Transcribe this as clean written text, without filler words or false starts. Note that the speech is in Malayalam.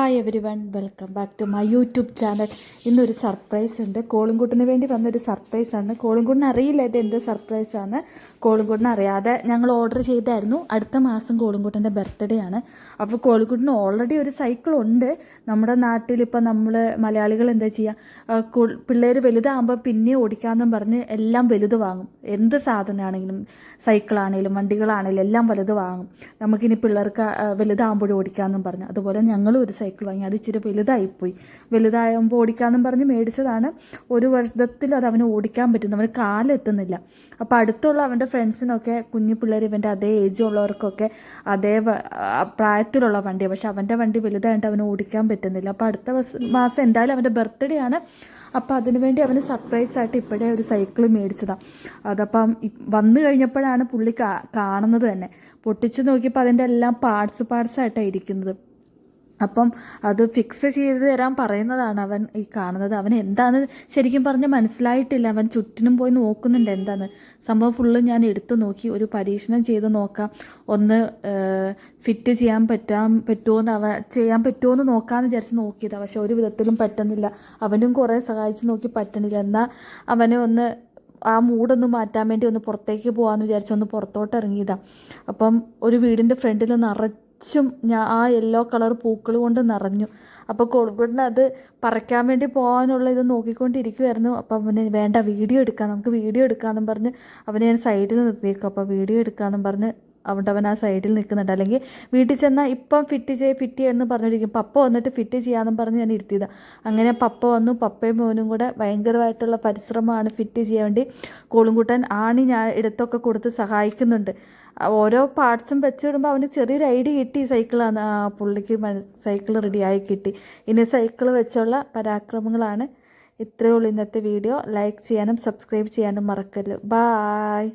Hi everyone, welcome back to my YouTube channel. ഇന്നൊരു സർപ്രൈസ് ഉണ്ട്. കോളിൻകുട്ടിന് വേണ്ടി വന്നൊരു സർപ്രൈസാണ്. കോളിൻകുട്ടിന് അറിയില്ല ഇത് എന്ത് സർപ്രൈസാണ്. കോളിൻകുട്ടിന് അറിയാതെ ഞങ്ങൾ ഓർഡർ ചെയ്തായിരുന്നു. അടുത്ത മാസം കോളിൻകുട്ടൻ്റെ ബർത്ത്ഡേ ആണ്. അപ്പോൾ കോളിൻകുട്ടിന് ഓൾറെഡി ഒരു സൈക്കിൾ ഉണ്ട്. നമ്മുടെ നാട്ടിലിപ്പോൾ നമ്മൾ മലയാളികൾ എന്താ ചെയ്യുക, പിള്ളേർ വലുതാകുമ്പോൾ പിന്നെ ഓടിക്കാമെന്നും പറഞ്ഞ് എല്ലാം വലുത് വാങ്ങും. എന്ത് സാധനമാണെങ്കിലും, സൈക്കിളാണെങ്കിലും വണ്ടികളാണെങ്കിലും എല്ലാം വലുത് വാങ്ങും. നമുക്കിനി പിള്ളേർക്ക് വലുതാകുമ്പോഴും ഓടിക്കാമെന്നും പറഞ്ഞു. അതുപോലെ ഞങ്ങളും ഒരു സൈക്കിൾ വാങ്ങി. അത് ഇച്ചിരി വലുതായിപ്പോയി. വലുതാകുമ്പോൾ ഓടിക്കാമെന്നും പറഞ്ഞ് മേടിച്ചതാണ്. ഒരു വർഷത്തിൽ അത് അവന് ഓടിക്കാൻ പറ്റുന്നു. അവന് കാലെത്തുന്നില്ല. അപ്പോൾ അടുത്തുള്ള അവൻ്റെ ഫ്രണ്ട്സിനൊക്കെ കുഞ്ഞു പിള്ളേർ, ഇവൻ്റെ അതേ ഏജ് ഉള്ളവർക്കൊക്കെ അതേ പ്രായത്തിലുള്ള വണ്ടിയാണ്. പക്ഷെ അവൻ്റെ വണ്ടി വലുതായിട്ട് അവന് ഓടിക്കാൻ പറ്റുന്നില്ല. അപ്പോൾ അടുത്ത മാസം എന്തായാലും അവൻ്റെ ബർത്ത്ഡേ ആണ്. അപ്പോൾ അതിനുവേണ്ടി അവന് സർപ്രൈസായിട്ട് ഇപ്പോഴേ ഒരു സൈക്കിൾ മേടിച്ചതാണ്. അതപ്പം വന്നു കഴിഞ്ഞപ്പോഴാണ് പുള്ളി കാണുന്നത് തന്നെ. പൊട്ടിച്ചു നോക്കിയപ്പോൾ അതിൻ്റെ എല്ലാം പാർട്സായിട്ടാണ് ഇരിക്കുന്നത്. അപ്പം അത് ഫിക്സ് ചെയ്ത് തരാൻ പറയുന്നതാണ് അവൻ ഈ കാണുന്നത്. അവൻ എന്താണെന്ന് ശരിക്കും പറഞ്ഞാൽ മനസ്സിലായിട്ടില്ല. അവൻ ചുറ്റിനും പോയി നോക്കുന്നുണ്ട് എന്താണ് സംഭവം. ഫുള്ള് ഞാൻ എടുത്തു നോക്കി, ഒരു പരീക്ഷണം ചെയ്ത് നോക്കാം, ഒന്ന് ഫിറ്റ് ചെയ്യാൻ പറ്റുമോ എന്ന് നോക്കാമെന്ന് വിചാരിച്ച് നോക്കിയതാണ്. പക്ഷെ ഒരു വിധത്തിലും പറ്റുന്നില്ല. അവനും കുറേ സഹായിച്ച് നോക്കി, പറ്റണില്ല. എന്നാൽ അവനെ ഒന്ന് ആ മൂടൊന്ന് മാറ്റാൻ വേണ്ടി ഒന്ന് പുറത്തേക്ക് പോകാമെന്ന് വിചാരിച്ച് ഒന്ന് പുറത്തോട്ട് ഇറങ്ങിയതാണ്. അപ്പം ഒരു വീടിൻ്റെ ഫ്രണ്ടിൽ ഞാൻ ആ യെല്ലോ കളർ പൂക്കൾ കൊണ്ട് നിറഞ്ഞു. അപ്പോൾ കോളിൻകുട്ടന് അത് പറിക്കാൻ വേണ്ടി പോകാനുള്ള ഇത് നോക്കിക്കൊണ്ടിരിക്കുമായിരുന്നു. അപ്പം അവന് വേണ്ട, നമുക്ക് വീഡിയോ എടുക്കാമെന്നും പറഞ്ഞ് അവനെ ഞാൻ സൈഡിൽ നിർത്തിയേക്കും. അപ്പോൾ വീഡിയോ എടുക്കാമെന്നും പറഞ്ഞ് അവൻ ആ സൈഡിൽ നിൽക്കുന്നുണ്ട്. അല്ലെങ്കിൽ വീട്ടിൽ ചെന്നാൽ ഇപ്പം ഫിറ്റ് ചെയ്യുമെന്ന് പറഞ്ഞിരിക്കും. പപ്പ വന്നിട്ട് ഫിറ്റ് ചെയ്യാമെന്നും പറഞ്ഞ് ഞാൻ ഇരുത്തിയതാണ്. അങ്ങനെ പപ്പ വന്നു. പപ്പയും മോനും കൂടെ ഭയങ്കരമായിട്ടുള്ള പരിശ്രമമാണ് ഫിറ്റ് ചെയ്യാൻ വേണ്ടി. കോളിൻകുട്ടൻ ഞാൻ എടുത്തൊക്കെ കൊടുത്ത് സഹായിക്കുന്നുണ്ട്. ഓരോ പാർട്സും വെച്ചിടുമ്പോൾ അവന് ചെറിയൊരു ഐഡിയ കിട്ടി. സൈക്കിളാണ് പുള്ളിക്ക് സൈക്കിൾ റെഡിയായി കിട്ടി. ഇനി സൈക്കിൾ വെച്ചുള്ള പരാക്രമങ്ങളാണ്. ഇത്രയേ ഉള്ളൂ ഇന്നത്തെ വീഡിയോ. ലൈക്ക് ചെയ്യാനും സബ്സ്ക്രൈബ് ചെയ്യാനും മറക്കല്ല്. ബായ്.